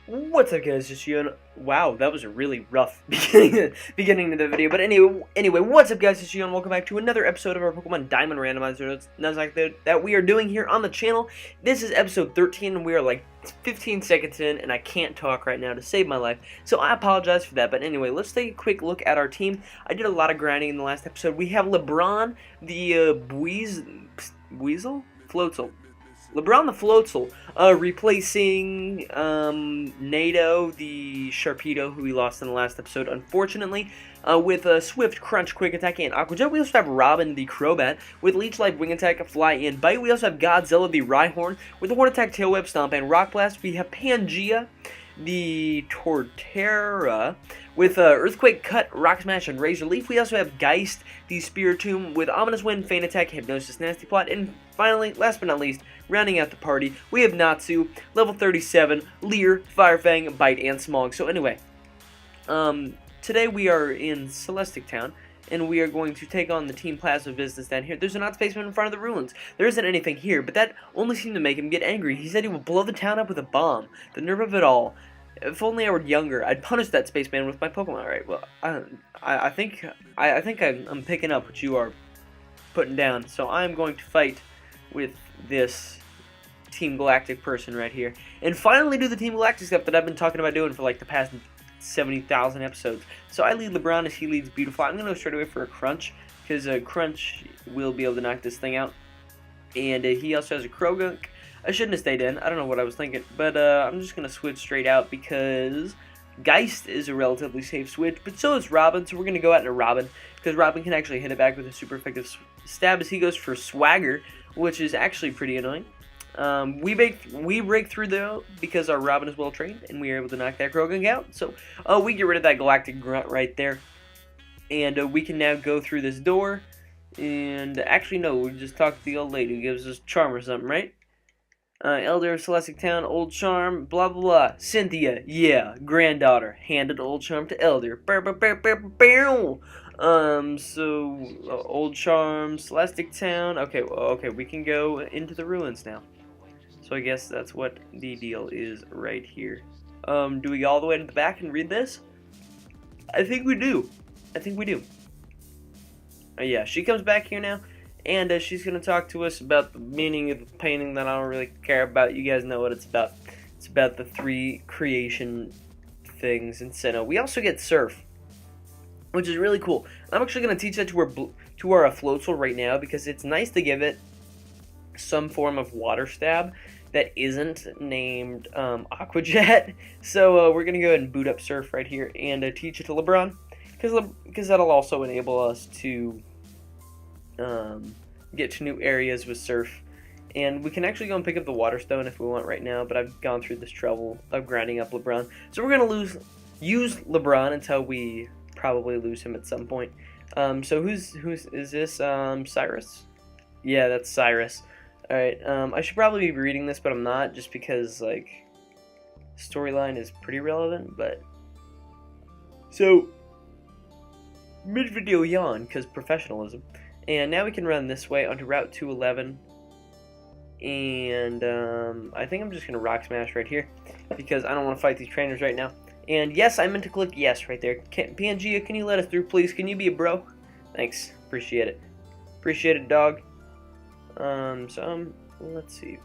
What's up, guys? Just you. Wow, that was a really rough beginning to the video. But anyway, what's up, guys? Just you, and welcome back to another episode of our Pokemon Diamond Randomizer Nuzlocke that we are doing here on the channel. This is episode 13, and we are like 15 seconds in, and I can't talk right now to save my life, so I apologize for that. But anyway, let's take a quick look at our team. I did a lot of grinding in the last episode. We have LeBron, the Floatzel. LeBron the Floatzel, replacing Nato, the Sharpedo, who we lost in the last episode, unfortunately, with Swift, Crunch, Quick Attack, and Aqua Jet. We also have Robin, the Crobat, with Leech Life, Wing Attack, Fly, and Bite. We also have Godzilla, the Rhyhorn, with Horn Attack, Tail Whip, Stomp, and Rock Blast. We have Pangea, the Torterra, with Earthquake, Cut, Rock Smash, and Razor Leaf. We also have Geist, the Spiritomb, with Ominous Wind, Feint Attack, Hypnosis, Nasty Plot, and finally, last but not least, rounding out the party, we have Natsu, level 37, Leer, Firefang, Bite, and Smog. So anyway, today we are in Celestic Town, and we are going to take on the Team Plasma business down here. There's an odd spaceman in front of the ruins. There isn't anything here, but that only seemed to make him get angry. He said he would blow the town up with a bomb. The nerve of it all. If only I were younger, I'd punish that spaceman with my Pokemon. Alright, well, I think I'm picking up what you are putting down, so I'm going to fight with this Team Galactic person right here, and finally do the Team Galactic stuff that I've been talking about doing for like the past 70,000 episodes. So I lead LeBron as he leads Beautiful. I'm going to go straight away for a Crunch, because Crunch will be able to knock this thing out, and he also has a Krogunk. I shouldn't have stayed in, I don't know what I was thinking, but I'm just going to switch straight out, because Geist is a relatively safe switch, but so is Robin, so we're going to go out into Robin, because Robin can actually hit it back with a super effective stab as he goes for Swagger, which is actually pretty annoying. We break through though because our Robin is well trained, and we are able to knock that Krogunk out. So we get rid of that Galactic Grunt right there, and we can now go through this door. And actually, no, we just talk to the old lady who gives us charm or something, right? Elder of Celestic Town, old charm, blah blah blah. Cynthia, yeah, granddaughter, handed old charm to Elder. Old charm, Celestic Town. Okay, we can go into the ruins now. So I guess that's what the deal is right here. Do we go all the way to the back and read this? I think we do. Yeah, she comes back here now, and she's going to talk to us about the meaning of the painting that I don't really care about. You guys know what it's about. It's about the 3 creation things in Sinnoh. We also get Surf, which is really cool. I'm actually going to teach that to our Floatzel right now, because it's nice to give it some form of water stab that isn't named Aqua Jet. So we're going to go ahead and boot up Surf right here and teach it to LeBron, because that'll also enable us to get to new areas with Surf. And we can actually go and pick up the Water Stone if we want right now, but I've gone through this trouble of grinding up LeBron. So we're going to use LeBron until we probably lose him at some point. So who's is this? Cyrus? Yeah, that's Cyrus. Alright, I should probably be reading this, but I'm not, just because, like, storyline is pretty relevant, but... So, mid-video yawn, because professionalism. And now we can run this way onto Route 211. And, I think I'm just going to Rock Smash right here, because I don't want to fight these trainers right now. And yes, I meant to click yes right there. Pangea, can you let us through, please? Can you be a bro? Thanks. Appreciate it. Appreciate it, dog. Let's see.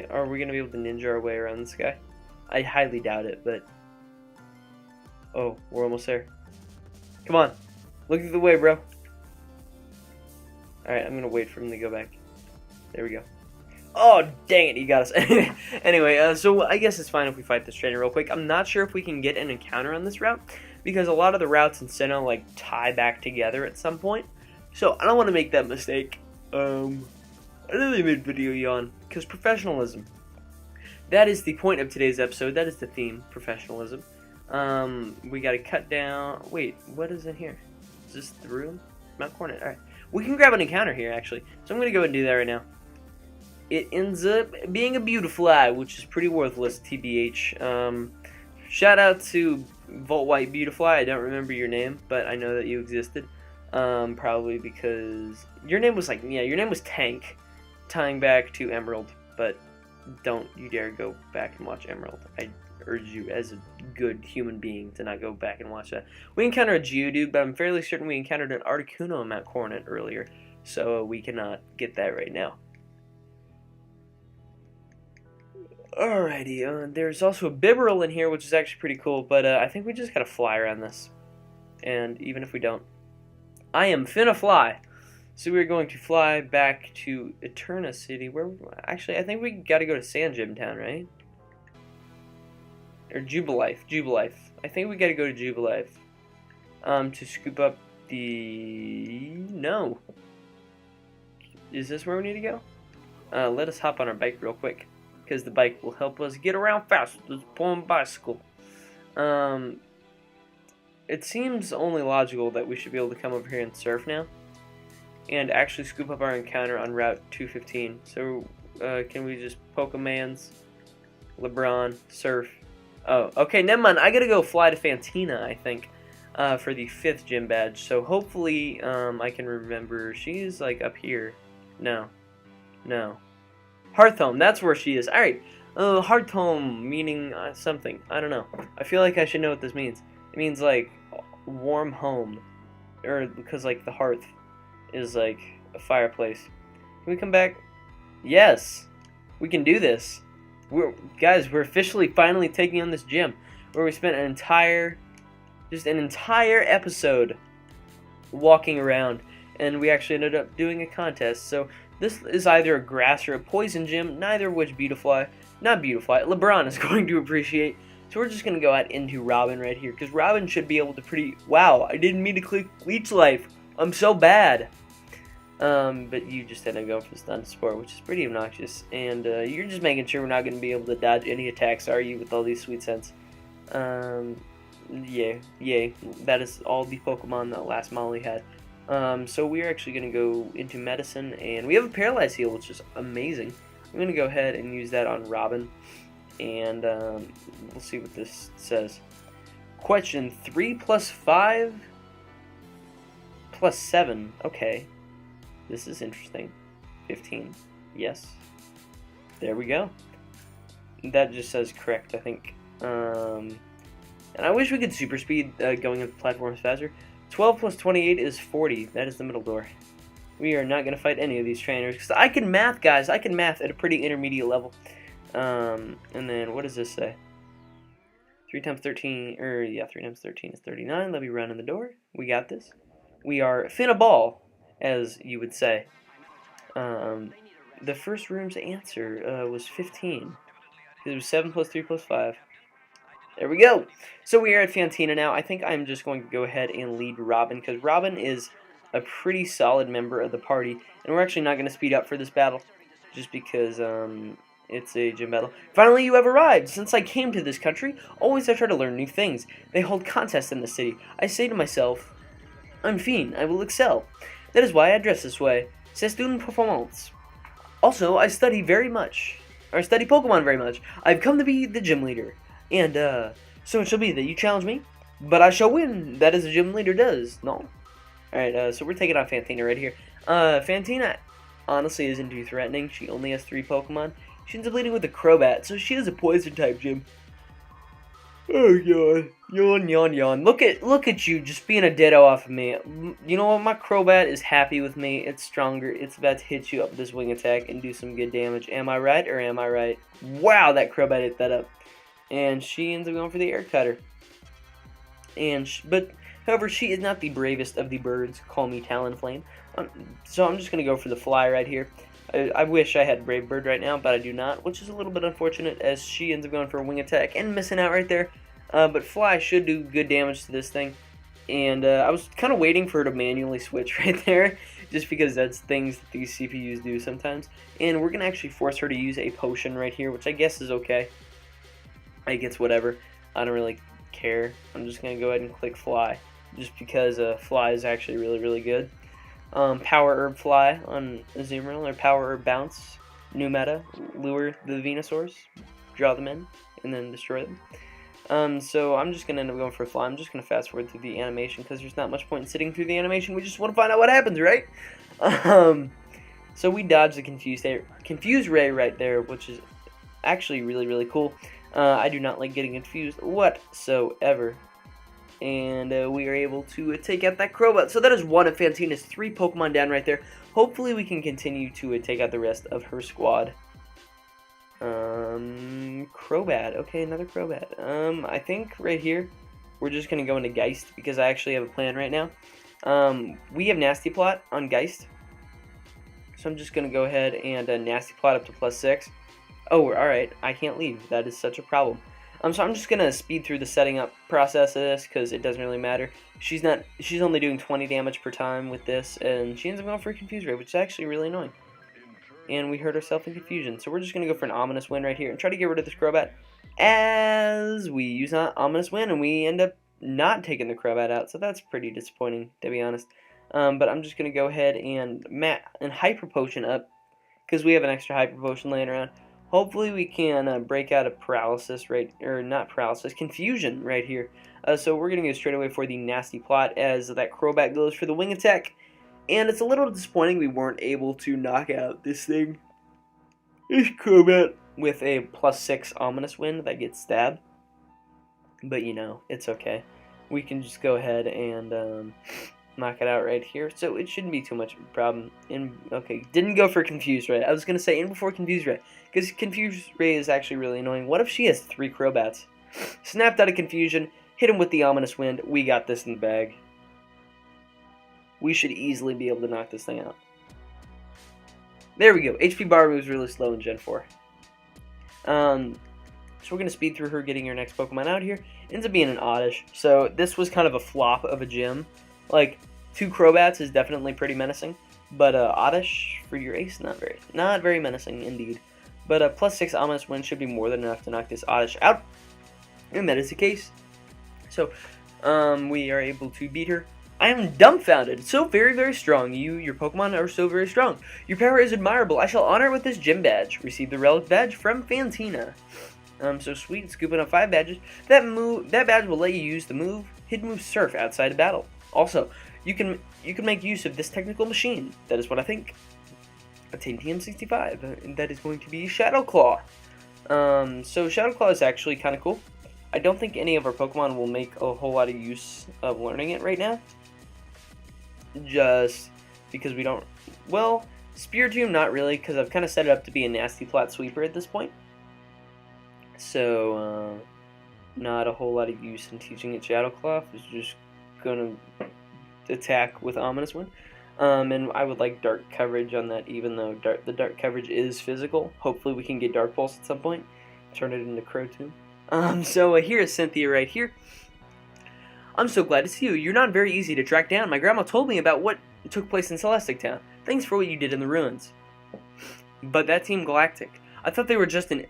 Are we going to be able to ninja our way around this guy? I highly doubt it, but... Oh, we're almost there. Come on. Look the way, bro. Alright, I'm going to wait for him to go back. There we go. Oh, dang it, he got us. Anyway, so I guess it's fine if we fight this trainer real quick. I'm not sure if we can get an encounter on this route, because a lot of the routes in Sinnoh, like, tie back together at some point. So, I don't want to make that mistake. Another mid-video yawn, because professionalism. That is the point of today's episode. That is the theme, professionalism. We gotta cut down... Wait, what is in here? Is this the room? Mount Coronet, alright. We can grab an encounter here, actually. So I'm gonna go and do that right now. It ends up being a Beautifly, which is pretty worthless, TBH. Shout out to Volt White Beautifly. I don't remember your name, but I know that you existed. Probably because your name was like, yeah, your name was Tank, tying back to Emerald, but don't you dare go back and watch Emerald. urge you as a good human being to not go back and watch that. We encountered a Geodude, but I'm fairly certain we encountered an Articuno on Mount Coronet earlier, so we cannot get that right now. Alrighty, there's also a Bibarel in here, which is actually pretty cool, but I think we just gotta fly around this. And even if we don't, I am finna fly. So we're going to fly back to Eterna City. Actually, I think we gotta go to Sand Gym Town, right? Or Jubilife. I think we gotta go to Jubilife. To scoop up the... No. Is this where we need to go? Let us hop on our bike real quick, because the bike will help us get around fast. Let's pull on bicycle. It seems only logical that we should be able to come over here and surf now, and actually scoop up our encounter on Route 215. So, can we just Pokemans, LeBron, surf? Oh, okay, never mind. I gotta go fly to Fantina, I think, for the 5th gym badge. So hopefully, I can remember. She's like up here. No. Hearthome, that's where she is. Alright, Hearthome, meaning something. I don't know. I feel like I should know what this means. It means, like, warm home. Or, because, like, the hearth is, like, a fireplace. Can we come back? Yes! We can do this. Guys, we're officially finally taking on this gym, where we spent an entire episode walking around, and we actually ended up doing a contest. So this is either a grass or a poison gym, neither of which LeBron is going to appreciate. So we're just going to go out into Robin right here, because Robin should be able to wow, I didn't mean to click Leech Life. I'm so bad. But you just ended up going for the Stun Sport, which is pretty obnoxious. And you're just making sure we're not going to be able to dodge any attacks, are you, with all these sweet scents? Yay. That is all the Pokemon that last Molly had. So we're actually going to go into Medicine, and we have a Paralyze Heal, which is amazing. I'm going to go ahead and use that on Robin, and we'll see what this says. Question: 3 plus 5 plus 7. Okay. This is interesting. 15. Yes. There we go. That just says correct, I think. And I wish we could super speed going into platforms faster. 12 plus 28 is 40. That is the middle door. We are not going to fight any of these trainers, because I can math, guys. I can math at a pretty intermediate level. And then, what does this say? 3 times 13, 3 times 13 is 39. Let me run in the door. We got this. We are finna ball, as you would say. The first room's answer was 15. It was 7 plus 3 plus 5. There we go. So we are at Fantina now. I think I'm just going to go ahead and lead Robin, because Robin is a pretty solid member of the party. And we're actually not going to speed up for this battle, just because it's a gym battle. Finally, you have arrived. Since I came to this country, always I try to learn new things. They hold contests in the city. I say to myself, I'm Fiend, I will excel. That is why I dress this way. C'est une performance. Also, I study Pokemon very much. I've come to be the gym leader. And, so it shall be that you challenge me, but I shall win. That is a gym leader does. No? Alright, so we're taking on Fantina right here. Fantina honestly isn't too threatening. She only has 3 Pokemon. She ends up leading with a Crobat, so she is a poison type gym. Oh god. Yawn. Look at you just being a ditto off of me. You know what? My Crobat is happy with me. It's stronger. It's about to hit you up with this wing attack and do some good damage. Am I right or am I right? Wow, that Crobat hit that up. And she ends up going for the Air Cutter. However, she is not the bravest of the birds. Call me Talonflame. So I'm just going to go for the Fly right here. I wish I had Brave Bird right now, but I do not, which is a little bit unfortunate, as she ends up going for a wing attack and missing out right there. But Fly should do good damage to this thing. And I was kind of waiting for her to manually switch right there, just because that's things that these CPUs do sometimes. And we're going to actually force her to use a potion right here, which I guess is okay. I guess whatever. I don't really care. I'm just going to go ahead and click Fly, just because Fly is actually really, really good. Power Herb Fly on Azumarill, or Power Herb Bounce, new meta, lure the Venusaurs, draw them in, and then destroy them. So I'm just going to end up going for a Fly. I'm just going to fast forward through the animation, because there's not much point in sitting through the animation. We just want to find out what happens, right? So we dodged the Confused Ray right there, which is actually really, really cool. I do not like getting confused whatsoever. And we are able to take out that Crobat. So that is one of Fantina's 3 Pokemon down right there. Hopefully we can continue to take out the rest of her squad. Crobat. Okay, another Crobat. I think right here we're just going to go into Geist because I actually have a plan right now. We have Nasty Plot on Geist. So I'm just going to go ahead and Nasty Plot up to +6. Oh, alright. I can't leave. That is such a problem. So I'm just going to speed through the setting up process of this because it doesn't really matter. She's only doing 20 damage per time with this, and she ends up going for a Confuse Ray, which is actually really annoying. And we hurt ourselves in Confusion. So we're just going to go for an Ominous Wind right here and try to get rid of this Crobat as we use an Ominous Wind, and we end up not taking the Crobat out, so that's pretty disappointing, to be honest. But I'm just going to go ahead and Hyper Potion up because we have an extra Hyper Potion laying around. Hopefully we can break out a Confusion right here. So we're going to go straight away for the Nasty Plot as that Crobat goes for the Wing Attack. And it's a little disappointing we weren't able to knock out this Crobat with a +6 Ominous Wind that gets stabbed. But you know, it's okay. We can just go ahead and knock it out right here. So it shouldn't be too much of a problem. Okay, didn't go for Confuse Ray. I was going to say in before Confuse Ray, because Confuse Ray is actually really annoying. What if she has 3 Crobats? Snapped out of Confusion, hit him with the Ominous Wind. We got this in the bag. We should easily be able to knock this thing out. There we go. HP bar moves really slow in Gen 4. So we're going to speed through her getting her next Pokemon out here. Ends up being an Oddish. So this was kind of a flop of a gym. Like, 2 Crobats is definitely pretty menacing. But Oddish for your ace, not very menacing indeed. But a +6 Ominous Wind should be more than enough to knock this Oddish out. And that is the case. So we are able to beat her. I am dumbfounded. So very, very strong. Your Pokemon are so very strong. Your power is admirable. I shall honor it with this gym badge. Receive the Relic Badge from Fantina. So sweet, scooping up 5 badges. That badge will let you use the hidden move Surf outside of battle. Also, you can make use of this technical machine. That is what I think. Obtain TM65, and that is going to be Shadow Claw. So Shadow Claw is actually kind of cool. I don't think any of our Pokemon will make a whole lot of use of learning it right now. Just because we don't... Well, Spiritomb not really, because I've kind of set it up to be a Nasty Plot sweeper at this point. So, not a whole lot of use in teaching it Shadow Claw. It's just going to attack with Ominous Wind. And I would like dark coverage on that, even though the dark coverage is physical. Hopefully we can get Dark Pulse at some point. Turn it into Crowtomb. So here is Cynthia right here. I'm so glad to see you. You're not very easy to track down. My grandma told me about what took place in Celestic Town. Thanks for what you did in the ruins. But that Team Galactic, I thought they were just an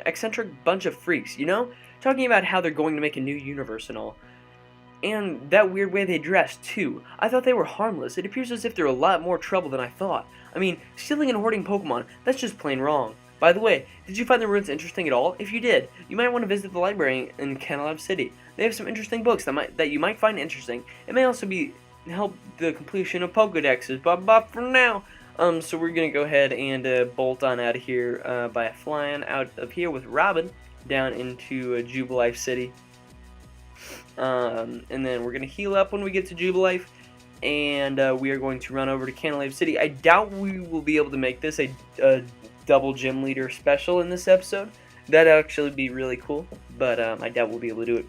eccentric bunch of freaks, you know? Talking about how they're going to make a new universe and all. And that weird way they dress, too. I thought they were harmless. It appears as if they're a lot more trouble than I thought. I mean, stealing and hoarding Pokemon, that's just plain wrong. By the way, did you find the ruins interesting at all? If you did, you might want to visit the library in Canalab City. They have some interesting books that you might find interesting. It may also help the completion of Pokedexes. But for now, so we're gonna go ahead and bolt on out of here by flying out of here with Robin down into Jubilife City. And then we're gonna heal up when we get to Jubilife, and we are going to run over to Canalab City. I doubt we will be able to make this a double gym leader special in this episode. That'd actually be really cool, but I doubt we'll be able to do it.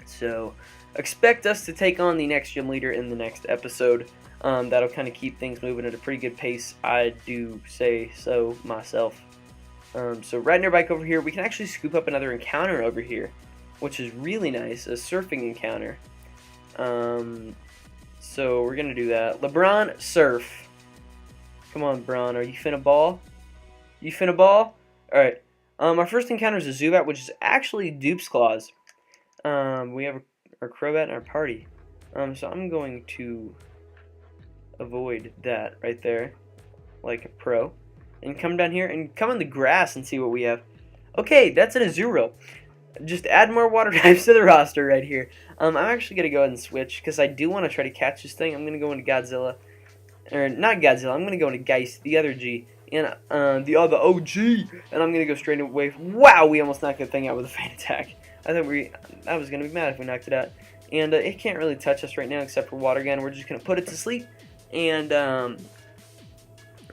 So expect us to take on the next gym leader in the next episode. That'll kind of keep things moving at a pretty good pace. I do say so myself. So riding our bike over here, we can actually scoop up another encounter over here, which is really nice, a surfing encounter. So we're gonna do that. LeBron, surf. Come on, Bron, are you finna ball? You finna ball? Alright. Our first encounter is a Zubat, which is actually Dupe's Claws. We have our Crobat in our party. So I'm going to avoid that right there, like a pro, and come down here and come on the grass and see what we have. Okay, that's an Azuro. Just add more water types to the roster right here. I'm actually going to go ahead and switch because I do want to try to catch this thing. I'm going to go into Godzilla. Or not Godzilla, I'm going to go into Geist, the other G, and the OG, and I'm gonna go straight away. Wow, we almost knocked that thing out with a faint attack. I was gonna be mad if we knocked it out, and it can't really touch us right now except for water gun. We're just gonna put it to sleep, and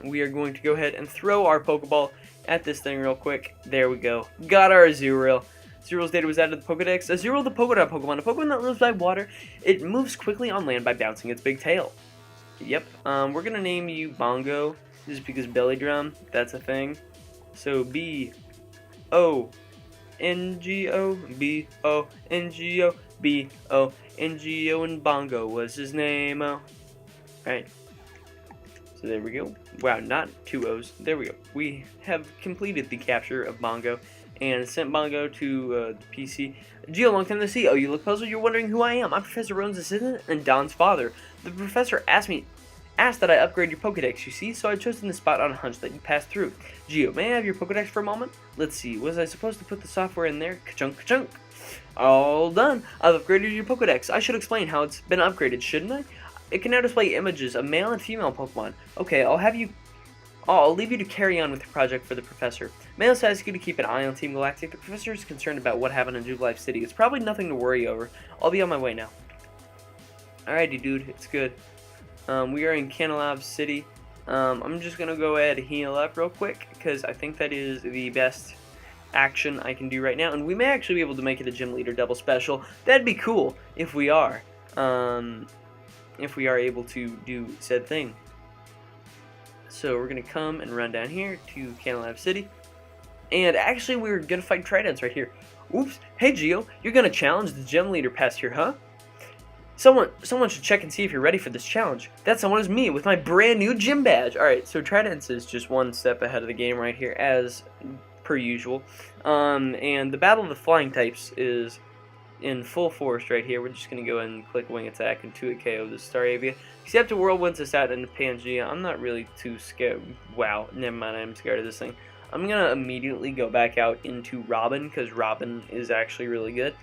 we are going to go ahead and throw our Pokeball at this thing real quick. There we go. Got our Azurill. Azurill's data was added to the Pokedex. Azurill, the Pokédot Pokemon, a Pokemon that lives by water. It moves quickly on land by bouncing its big tail. Yep. We're gonna name you Bongo, just because belly drum, that's a thing. So B-O-N-G-O, B-O-N-G-O, B-O-N-G-O, and Bongo was his name. Alright. So there we go. Wow, not 2 O's. There we go. We have completed the capture of Bongo and sent Bongo to the PC. Geo, long time no see. Oh, you look puzzled? You're wondering who I am. I'm Professor Rowan's assistant and Don's father. The professor asked that I upgrade your Pokedex, you see, so I've chosen this spot on a hunch that you passed through. Geo, may I have your Pokedex for a moment? Let's see, was I supposed to put the software in there? Ka-chunk, ka-chunk. All done. I've upgraded your Pokedex. I should explain how it's been upgraded, shouldn't I? It can now display images of male and female Pokemon. Okay, I'll leave you to carry on with your project for the professor. May I also ask you to keep an eye on Team Galactic? The professor is concerned about what happened in Jubilife City. It's probably nothing to worry over. I'll be on my way now. Alrighty, dude, it's good. We are in Canalab City. I'm just gonna go ahead and heal up real quick, because I think that is the best action I can do right now. And we may actually be able to make it a gym leader double special. That'd be cool if we are. If we are able to do said thing. So we're going to come and run down here to Canalab City. And actually we're going to fight Tridents right here. Oops. Hey Geo, you're going to challenge the gym leader past here, huh? Someone should check and see if you're ready for this challenge. That someone is me with my brand new gym badge. Alright, so Tridents is just one step ahead of the game right here as per usual. And the Battle of the Flying Types is in full force right here. We're just going to go ahead and click Wing Attack and 2 KO the Staravia. Except a Whirlwind's us out into Pangea. I'm not really too scared. Wow, never mind, I'm scared of this thing. I'm going to immediately go back out into Robin, because Robin is actually really good.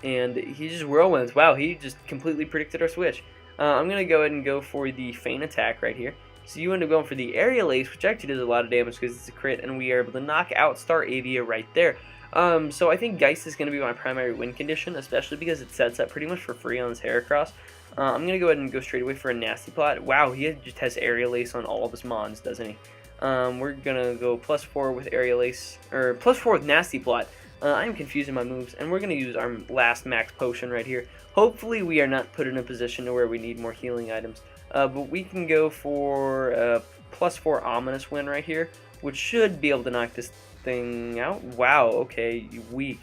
And he just Whirlwinds. Wow, he just completely predicted our switch. I'm going to go ahead and go for the Feint Attack right here. So you end up going for the Aerial Ace, which actually does a lot of damage because it's a crit, and we are able to knock out Staravia right there. So I think Geist is going to be my primary win condition, especially because it sets up pretty much for free on this Heracross. I'm going to go ahead and go straight away for a Nasty Plot. Wow, he just has Aerial Ace on all of his Mons, doesn't he? We're going to go +4 with Aerial Ace, or +4 with Nasty Plot. I'm confusing my moves, and we're going to use our last max potion right here. Hopefully we are not put in a position to where we need more healing items. But we can go for a +4 Ominous Wind right here, which should be able to knock this thing out. Wow, okay, weak.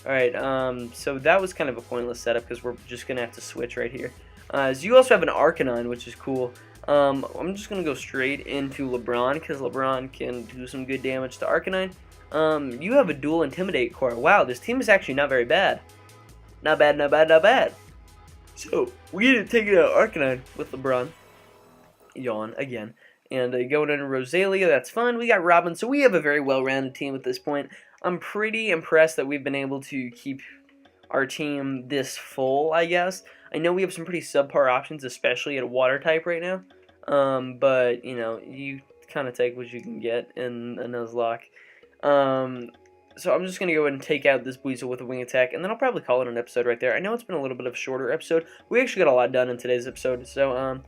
Alright, so that was kind of a pointless setup because we're just going to have to switch right here. So you also have an Arcanine, which is cool. I'm just going to go straight into LeBron because LeBron can do some good damage to Arcanine. You have a dual Intimidate core. Wow, this team is actually not very bad. Not bad. So, we need to take it out Arcanine with LeBron. Yawn again. And going into Rosalia, that's fun. We got Robin, so we have a very well-rounded team at this point. I'm pretty impressed that we've been able to keep our team this full, I guess. I know we have some pretty subpar options, especially at Water type right now. But, you know, you kind of take what you can get in a Nuzlocke. So I'm just going to go ahead and take out this Weasel with a Wing Attack, and then I'll probably call it an episode right there. I know it's been a little bit of a shorter episode. We actually got a lot done in today's episode, so,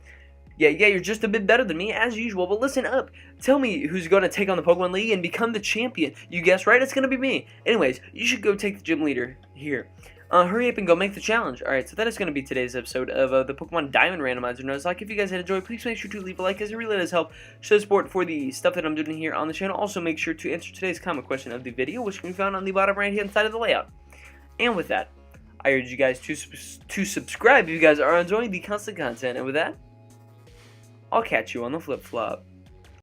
yeah, you're just a bit better than me, as usual, but listen up. Tell me who's going to take on the Pokemon League and become the champion. You guessed right, it's going to be me. Anyways, you should go take the gym leader here. Hurry up and go make the challenge. Alright, so that is going to be today's episode of the Pokemon Diamond Randomizer Nuzlocke. If you guys had enjoyed, please make sure to leave a like, as it really does help show support for the stuff that I'm doing here on the channel. Also, make sure to answer today's comment question of the video, which can be found on the bottom right-hand side of the layout. And with that, I urge you guys to subscribe if you guys are enjoying the constant content. And with that, I'll catch you on the flip-flop.